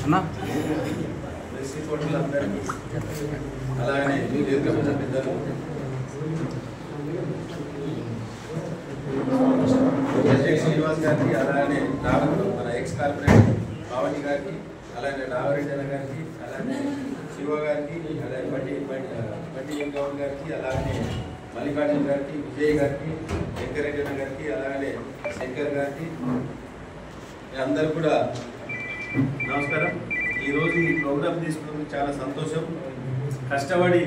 అలాగనే పెద్దలు శ్రీనివాస్ గారికి, అలానే మన ఎక్స్ కార్పొరేటర్ పావని గారికి, అలానే రామరెడ్డి గారికి, అలానే శివ గారికి, అలాగే బండి గౌడ్ గారికి, అలాగే మల్లికార్జున గారికి, విజయ్ గారికి, వెంకరెడ్డి గారికి, అలాగే శంకర్ గారికి అందరు కూడా నమస్కారం. ఈరోజు ఈ ప్రోగ్రాం తీసుకున్నందుకు చాలా సంతోషం. కష్టపడి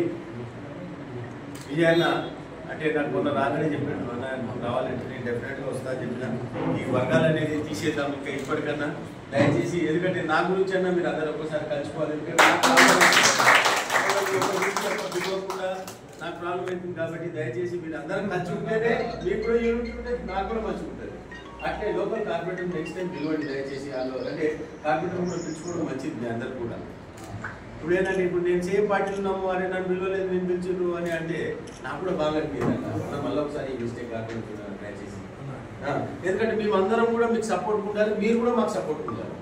విజయాన్న అంటే నాకు కొంత రాగానే చెప్పాను, రావాలంటే నేను డెఫినెట్గా వస్తా చెప్పిన. ఈ వర్గాలు అనేది తీసేద్దాం ఇంకా ఇప్పటికన్నా దయచేసి, ఎందుకంటే నా గురించి అన్నా మీరు అందరూ ఒక్కసారి కలిసిపోవాలి. కూడా నాకు ప్రాబ్లం అవుతుంది కాబట్టి దయచేసి మీరు అందరం కలిసి ఉంటేనే మీకు కూడా యూనిట్ ఉంటుంది, నాకు కూడా మంచిగా ఉంటుంది. అట్లే లోకల్ కార్పొరేటర్ నెక్స్ట్ టైం పిలవండి దయచేసి. వాళ్ళు అంటే కార్పొరేటర్ కూడా పిలుచుకోవడం మంచిది మీ అందరు కూడా. ఇప్పుడు ఏంటంటే ఇప్పుడు నేను సేమ్ పార్టీలు ఉన్నాము, అరే నన్ను పిలవలేదు నేను పిలిచిండ్రు అని అంటే నాకు కూడా బాగా అనిపించింది. మనం మళ్ళీ ఒకసారి ఈ మిస్టేక్ కాకుండా దయచేసి, ఎందుకంటే మేమందరం కూడా మీకు సపోర్ట్ ఉండాలి, మీరు కూడా మాకు సపోర్ట్ ఉండాలి.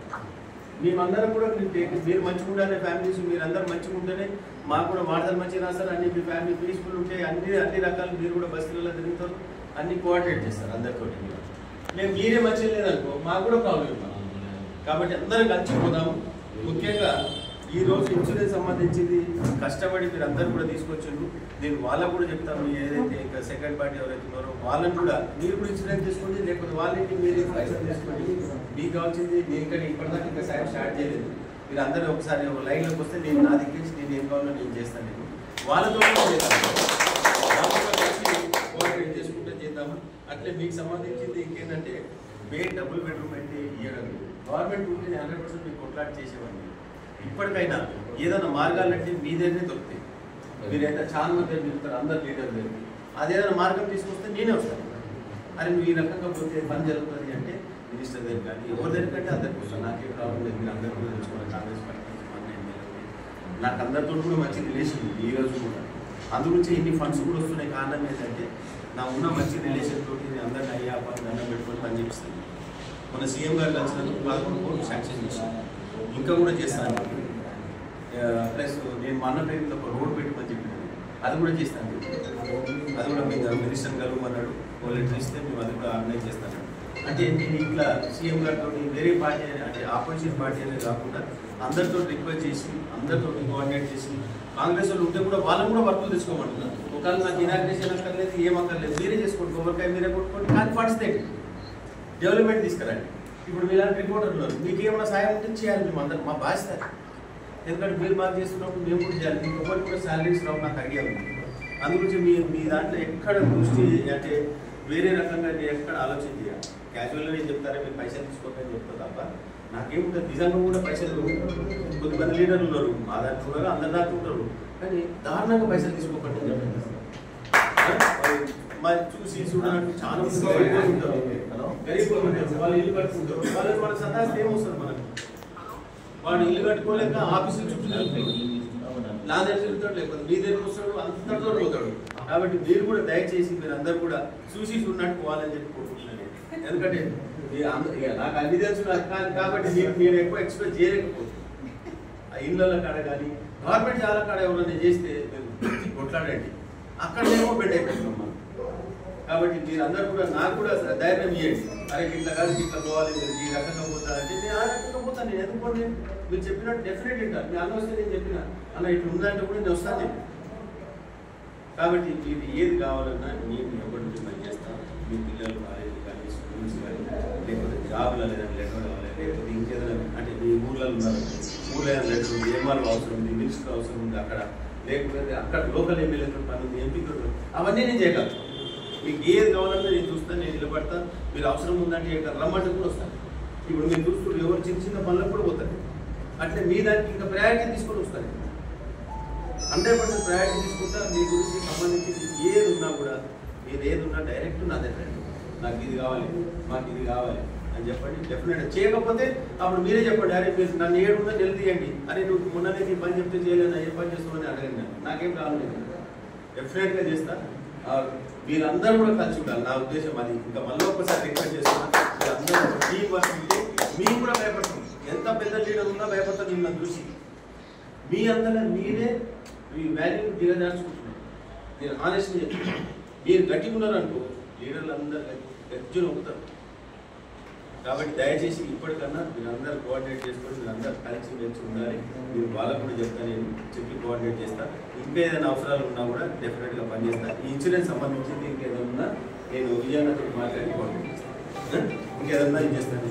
మేమందరం కూడా మీరు మంచిగా ఉండాలి, ఫ్యామిలీస్ మీరు అందరూ మంచిగా ఉంటేనే మాకు కూడా మాటలు మంచిగా రాస్తారు. అన్ని మీ ఫ్యామిలీ పీస్ఫుల్ ఉంటే అన్ని రకాలు మీరు కూడా బస్సులలో తిరుగుతారు, అన్ని కోఆర్డినేట్ చేస్తారు అందరితో. మేము మీరే మంచిగా లేదనుకో మాకు కూడా ప్రాబ్లం ఇవ్వాలి. కాబట్టి అందరం కలిసిపోదాము. ముఖ్యంగా ఈరోజు ఇన్సూరెన్స్ సంబంధించింది కష్టపడి మీరు అందరూ కూడా తీసుకొచ్చిండ్రు. నేను వాళ్ళకు కూడా చెప్తాను, ఏదైతే ఇంకా సెకండ్ పార్టీ ఎవరైతే ఉన్నారో వాళ్ళని కూడా మీరు కూడా ఇన్సూరెన్స్ తీసుకోండి, లేకపోతే వాళ్ళకి మీరు పైసలు తీసుకోండి. మీకు కావాల్సింది దీనికంటే ఇప్పటిదాకా ఇంకా సాయం స్టార్ట్ చేయలేదు. మీరు అందరూ ఒకసారి లైన్లోకి వస్తే నేను నా దిక్కేసి నేను ఏం కావాలో నేను చేస్తాను. నేను వాళ్ళతో కోఆర్డినేట్ చేసుకుంటే చేద్దాము. అట్లే మీకు సంబంధించింది ఇంకేంటంటే డబుల్ బెడ్రూమ్ అయితే ఇవ్వడం గవర్నమెంట్ ఉంటే 100% మీకు కొట్లాట్ చేసేవాడిని. ఇప్పటికైనా ఏదైనా మార్గాలంటే మీ దగ్గరే దొరుకుతాయి. మీరైతే చాలా మంది తిరుగుతారు, అందరు లీడర్ దగ్గర. అదేదైనా మార్గం తీసుకొస్తే నేనే వస్తాను. అరే నువ్వు ఈ రకంగా పోతే పని జరుగుతుంది అంటే మినిస్టర్ దగ్గర కానీ ఎవరి దగ్గర కంటే అందరికి వస్తాను. నాకే ప్రాబ్లం లేదు, మీరు అందరూ కూడా తెలుసుకోవాలి. కాంగ్రెస్ పార్టీ నాకు అందరితో కూడా మంచి రిలేషన్ ఉంది ఈ రోజు కూడా. అందుగురించి ఇన్ని ఫండ్స్ కూడా వస్తున్నాయి. కారణం ఏంటంటే నా ఉన్న మంచి రిలేషన్ తోటి అందరిని అయ్యా పని దండం పెట్టుకొని పని చేపిస్తాను. మన సీఎం గారు కలిసినందుకు 11 కోట్లు శాంక్షన్ చేశాను, ఇంకా కూడా చేస్తాను. ప్లస్ నేను మా అన్న పేరు ఒక రోడ్ పెట్టమని చెప్పినాను, అది కూడా చేస్తాను. అది కూడా మీ మినిస్టర్ గారు అన్నాడు, లెటర్ ఇస్తే మేము అది కూడా ఆర్గనైజ్ చేస్తాను. అంటే నేను ఇట్లా సీఎం గారితో వేరే పార్టీ అంటే ఆపోజిషన్ పార్టీ అనేది కాకుండా అందరితో రిక్వెస్ట్ చేసి అందరితో కోఆర్డినేట్ చేసి కాంగ్రెస్ వాళ్ళు ఉంటే కూడా వాళ్ళని కూడా వర్కులు తీసుకోమంటున్నారు. ఒకవేళ నాకు ఇనాగ్రేషన్ అక్కర్లేదు, ఏమక్కర్లేదు, మీరే చేసుకోండి, కొబ్బరికాయ మీరే కొట్టుకోండి, కానీ ఫండ్స్ తెండి, డెవలప్మెంట్ తీసుకురండి. ఇప్పుడు మీలాంటి రిపోర్టర్లు ఉన్నారు, మీకు ఏమైనా సాయం ఉంటే చేయాలి. మేము అందరం మా బాధ్యత. ఎందుకంటే మీరు మాకు చేస్తున్నప్పుడు మేము కూడా చేయాలి. మీకు ఒకటి కూడా శాలరీస్ రావు, నాకు ఐడియా ఉంది. అందుగురించి మీ దాంట్లో ఎక్కడ దృష్టి అంటే వేరే రకంగా ఎక్కడ ఆలోచన చేయాలి. క్యాజువల్గా నేను చెప్తారా మీరు పైసలు తీసుకోకని చెప్తా తప్ప నాకేముంటుంది. నిజంగా కూడా పైసలు కొద్దిమంది లీడర్లు ఉన్నారు, మా దాంట్లో కూడా అందరి దాంట్లో ఉంటారు, కానీ దారుణంగా పైసలు తీసుకోకండి అని చెప్పండి. మరి చూసి చూడడానికి చాలా మంది ఉంటారు, వాళ్ళు ఇల్లు కట్టుకుంటారు. వాళ్ళకి మనకు సతాయిస్తే ఏమొస్తారు మనకు? వాడు ఇల్లు కట్టుకోలేక ఆఫీసులు చుట్టూ నా దగ్గర తిరుగుతాడు, లేకపోతే మీ దగ్గర వస్తాడు, అంతటితో పోతాడు. కాబట్టి మీరు కూడా దయచేసి మీరు అందరు కూడా చూసి చూడనట్టు పోవాలని చెప్పి కోరుకుంటున్నాను. ఎందుకంటే నాకు అన్ని తెలుసు కాబట్టి నేను ఎక్కువ ఎక్స్ప్రెస్ చేయలేకపోతున్నాను. ఆ ఇళ్ళ కాడ కానీ గవర్నమెంట్ చాలా కాడ ఎవరైనా చేస్తే కొట్లాడండి, అక్కడేమో బెడ్ అయిపోతున్నాం మనం. కాబట్టి మీరు అందరూ కూడా నాకు కూడా ధైర్యం ఇవ్వండి. అరే ఇట్లా కాదు ఇట్లా పోవాలి, ఈ రకంగా పోతారంటే నేను ఆ రకంగా పోతాను. నేను ఎందుకోండి మీరు చెప్పినట్టు డెఫినెట్ వింటాను. మీ అన్న వస్తే నేను చెప్పిన అన్న ఇట్లా ఉందంటే కూడా నేను వస్తాను చెప్పి. కాబట్టి మీరు ఏది కావాలన్నా నేను ఎవరి పని చేస్తాను. మీ పిల్లలు కాలేజీ కానీ స్కూల్స్ కానీ లేకపోతే జాబ్లో లేదంటే లెటర్ కావాలి, లేకపోతే ఇంకేదైనా అంటే మీ ఊళ్ళో ఉన్నారు, ఊళ్ళో ఏదైనా లెటర్ ఉంది, ఏమార్లు అవసరం ఉంది, మినిస్టర్ అవసరం ఉంది అక్కడ, లేకపోతే అక్కడ లోకల్ ఎమ్మెల్యేతో పని ఉంది, ఎంపీతో అవన్నీ నేను చేయగలను. మీకు ఏది కావాలన్నా నేను చూస్తాను, నేను నిలబడతాను. మీరు అవసరం ఉందంటే ఇక్కడ రమ్మంటే కూడా వస్తాను. ఇప్పుడు మీరు చూస్తున్నారు ఎవరు చిన్న చిన్న పనులకు కూడా పోతారు. అట్లే మీ దానికి ఇంకా ప్రయారిటీ తీసుకొని వస్తారు. 100% ప్రయారిటీ తీసుకుంటా. మీ గురించి సంబంధించి ఏది ఉన్నా కూడా మీరు ఏది ఉన్నా డైరెక్ట్ నా దగ్గర నాకు ఇది కావాలి, మాకు ఇది కావాలి అని చెప్పండి. డెఫినెట్గా చేయకపోతే అప్పుడు మీరే చెప్పండి, అరే మీరు నన్ను ఏడున్నా నిలదీయండి, అరే నువ్వు మొన్ననే నీ పని చెప్తే చేయలేనా, ఏ పని చేస్తామని అడగండి. నాకేం రాలేదు, డెఫినెట్గా చేస్తా. మీరందరూ కూడా కలిసి ఉండాలి, నా ఉద్దేశం అది. ఇంకా మళ్ళీ ఒక్కసారి రిక్వెస్ట్ చేస్తున్నా, మీరందరూ టీం వర్క్ ఉంటే మీకు కూడా భయపడుతుంది. ఎంత ఎంత పెద్ద లీడర్ ఉన్నా భయపడతారు మిమ్మల్ని చూసి. మీ అంతలో మీరే మీ వాల్యూ దిగజార్చుకుంటున్నారు. నేను హానెస్ట్గా చెప్తున్నాను. మీరు గట్టిగా ఉన్నారనుకో లీడర్లు అందరూ గజ్జులు ఒప్పుతారు. కాబట్టి దయచేసి ఇప్పటికన్నా మీరు అందరూ కోఆర్డినేట్ చేసుకొని మీరు అందరూ కలెక్షన్ చేసి ఉండాలి. మీరు వాళ్ళకు కూడా చెప్తాను, నేను చెప్పి కోఆర్డినేట్ చేస్తాను. ఇంకా ఏదైనా అవసరాలు ఉన్నా కూడా డెఫినెట్గా పనిచేస్తాను. ఈ ఇన్సూరెన్స్ సంబంధించింది ఇంకేదైనా ఉన్నా నేను విజయాన్నతో మాట్లాడి కోఆర్డినేట్ చేస్తాను. ఇంకేదన్నా ఇది చేస్తాను.